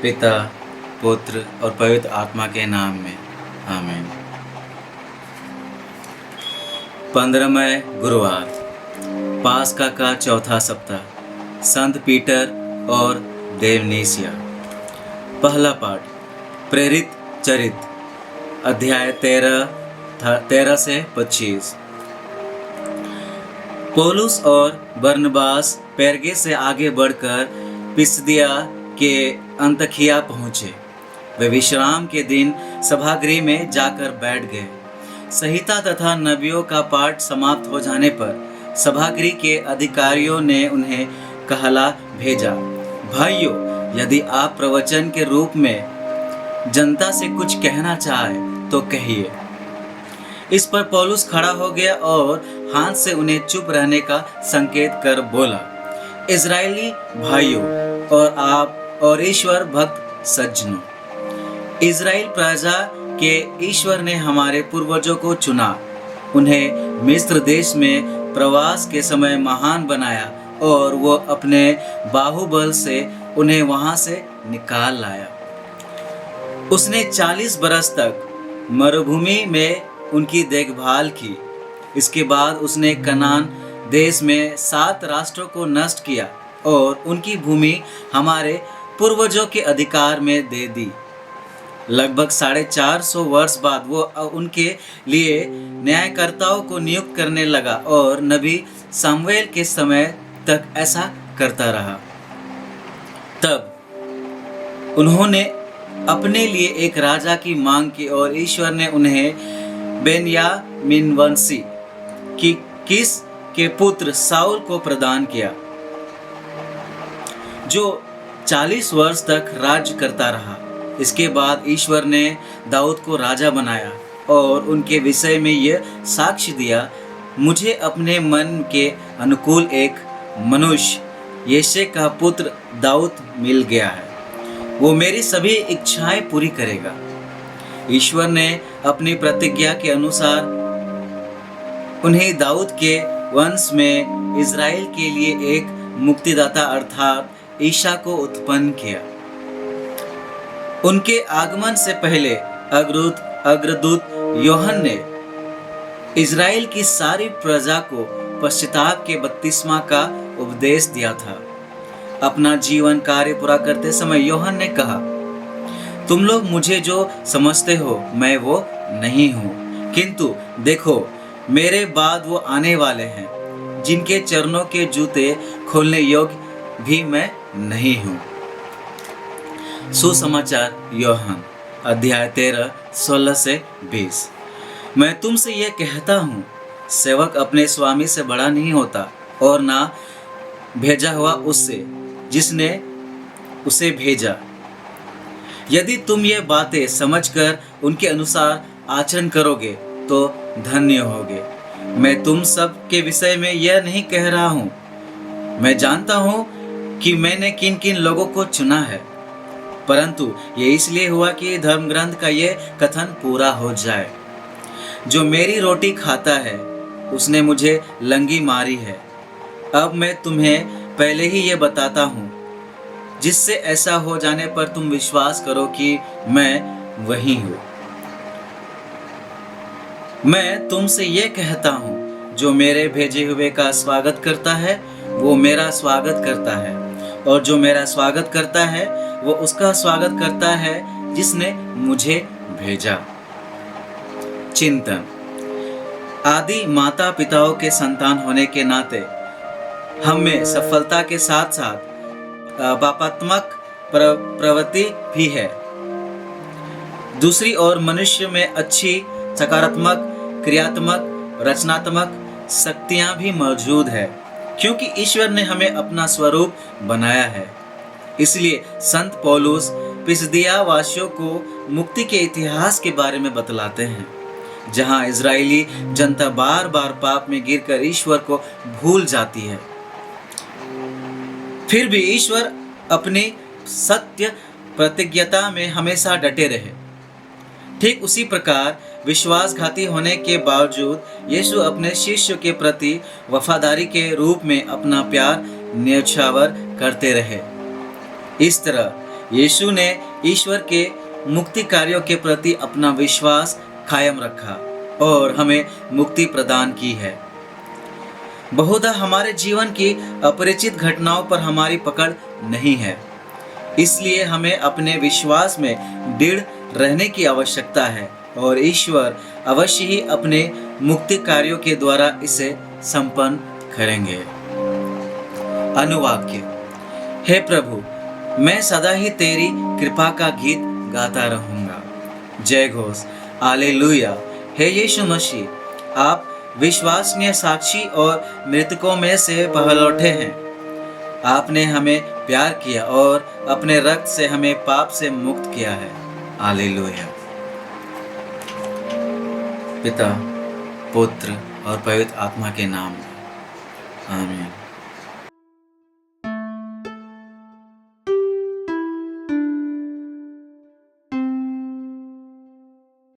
पिता, पुत्र और पवित्र आत्मा के नाम में आमीन। 15वें गुरुवार, पास्का का चौथा सप्ताह, संत पीटर और देवनीसिया। पहला पाठ, प्रेरित चरित्र, अध्याय 13 से 25। पौलुस और बरनबास पेरगे से आगे बढ़कर पिसिदिया के अंतखिया पहुँचे। वे विश्राम के दिन सभागृह में जाकर बैठ गए। संहिता तथा नबियों का पाठ समाप्त हो जाने पर सभागृह के अधिकारियों ने उन्हें कहला भेजा, भाइयों, यदि आप प्रवचन के रूप में जनता से कुछ कहना चाहें तो कहिए। इस पर पौलुस खड़ा हो गया और हाथ से उन्हें चुप रहने का संकेत कर बोला, इजरायली भाइयों और आप और ईश्वर भक्त सज्जनों, इजराइल प्रजा के ईश्वर ने हमारे पूर्वजों को चुना, उन्हें मिस्र देश में प्रवास के समय महान बनाया और वो अपने बाहुबल से उन्हें वहां से निकाल लाया। उसने 40 बरस तक मरुभूमि में उनकी देखभाल की। इसके बाद उसने कनान देश में 7 राष्ट्रों को नष्ट किया और उनकी भूमि हमारे पूर्वजों के अधिकार में दे दी। लगभग 450 वर्ष बाद वो उनके लिए न्यायकर्ताओं को नियुक्त करने लगा और नबी सामुएल के समय तक ऐसा करता रहा। तब उन्होंने अपने लिए एक राजा की मांग की और ईश्वर ने उन्हें बेन्यामीन वंशी की कीश के पुत्र साउल को प्रदान किया, जो 40 वर्ष तक राज्य करता रहा। इसके बाद ईश्वर ने दाऊद को राजा बनाया और उनके विषय में यह साक्ष्य दिया, मुझे अपने मन के अनुकूल एक मनुष्य यिशै का पुत्र दाऊद मिल गया है, वो मेरी सभी इच्छाएं पूरी करेगा। ईश्वर ने अपनी प्रतिज्ञा के अनुसार उन्हें दाऊद के वंश में इजराइल के लिए एक मुक्तिदाता अर्थात ईसा को उत्पन्न किया। उनके आगमन से पहले अग्रदूत यूहन्ना ने इजराइल की सारी प्रजा को पश्चाताप के बपतिस्मा का उपदेश दिया था। अपना जीवन कार्य पूरा करते समय यूहन्ना ने कहा, तुम लोग मुझे जो समझते हो मैं वो नहीं हूँ, किंतु देखो मेरे बाद वो आने वाले हैं जिनके चरणों के जूते खोलने योग्य भी मैं नहीं हूँ। सुसमाचार यूहन्ना अध्याय 13 16 से 20। मैं तुमसे यह कहता हूँ, सेवक अपने स्वामी से बड़ा नहीं होता और ना भेजा हुआ उससे जिसने उसे भेजा। यदि तुम ये बातें समझकर उनके अनुसार आचरण करोगे तो धन्य होगे। मैं तुम सब के विषय में यह नहीं कह रहा हूँ, मैं जानता हूँ कि मैंने किन किन लोगों को चुना है, परंतु ये इसलिए हुआ कि धर्म ग्रंथ का ये कथन पूरा हो जाए, जो मेरी रोटी खाता है उसने मुझे लंगी मारी है। अब मैं तुम्हें पहले ही ये बताता हूँ, जिससे ऐसा हो जाने पर तुम विश्वास करो कि मैं वही हूँ। मैं तुमसे ये कहता हूँ, जो मेरे भेजे हुए का स्वागत करता है वो मेरा स्वागत करता है, और जो मेरा स्वागत करता है वो उसका स्वागत करता है जिसने मुझे भेजा। चिंतन। आदि माता पिताओं के संतान होने के नाते हम में सफलता के साथ साथ पापात्मक प्रवृत्ति भी है। दूसरी ओर मनुष्य में अच्छी सकारात्मक क्रियात्मक रचनात्मक शक्तियां भी मौजूद है, क्योंकि ईश्वर ने हमें अपना स्वरूप बनाया है। इसलिए संत पौलुस पिसिदिया वासियों को मुक्ति के इतिहास के बारे में बतलाते हैं, जहां इजरायली जनता बार बार पाप में गिरकर ईश्वर को भूल जाती है, फिर भी ईश्वर अपनी सत्य प्रतिज्ञता में हमेशा डटे रहे। ठीक उसी प्रकार विश्वासघाती होने के बावजूद यीशु अपने शिष्य के प्रति वफादारी के रूप में अपना प्यार न्यौछावर करते रहे। इस तरह यीशु ने ईश्वर के मुक्ति कार्यों के प्रति अपना विश्वास कायम रखा और हमें मुक्ति प्रदान की है। बहुधा हमारे जीवन की अपरिचित घटनाओं पर हमारी पकड़ नहीं है, इसलिए हमें अपने विश्वास में दृढ़ रहने की आवश्यकता है और ईश्वर अवश्य ही अपने मुक्ति कार्यों के द्वारा इसे संपन्न करेंगे। अनुवाक्य। हे प्रभु, मैं सदा ही तेरी कृपा का गीत गाता रहूंगा। जय घोष, हालेलुया। हे यीशु मसीह, आप विश्वसनीय साक्षी और मृतकों में से पहलौठे हैं। आपने हमें प्यार किया और अपने रक्त से हमें पाप से मुक्त किया है। हालेलुया। पिता, पुत्र और पवित्र आत्मा के नाम में आमीन।